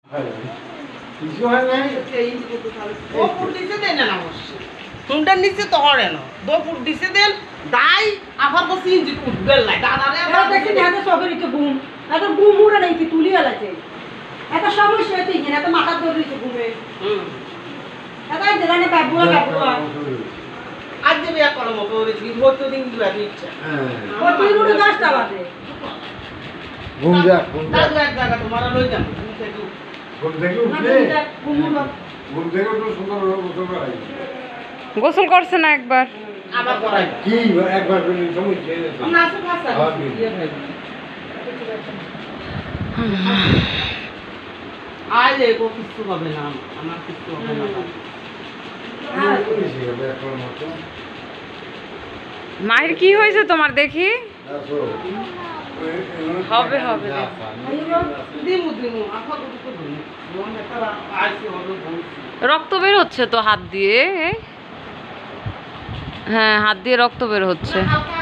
কিছু হয় নাই ও পুর দিছে দেন না অবশ্য হুন্ডার নিচে তো হরে না দো পুর দিছে দেন দাই আবার বসি ইঞ্জি উঠবেল লাই দাদারে এরা দেখছি না এত সবেরই তো ঘুম এত ঘুম উড়ে নাই কি তুলি আলাছে এত সমস্যা হইতে গিয়ে এত মাথা ধরে ঘুমে এত দেখানে বাবুয়া বাবুয়া আজ যে বিয়া করো মতো করেছি হয়তো দিন দুয়া দিচ্ছা ও তুই উড়ে 10টা বাজে ঘুম যা ঘুম যা দাদু এক জায়গা তোমার লই যাম তুমি থেকে ঘুম থেকে না উঠলে ঘুম থেকে উঠলে সুন্দর গোসল করাই গোসল করছে না একবার আবার করাই কি একবার করে সমস্যা না আসো খাসা আয় রে গো কিছু হবে না আমার কিছু হবে না মায়ের কি হয়েছে তোমার দেখি হবে হবে দিমু দিমু আপা তো দিমু মন একটা আইছে হবে রক্ত বের হচ্ছে তো হাত দিয়ে হ্যাঁ হাত দিয়ে রক্ত বের হচ্ছে হালকা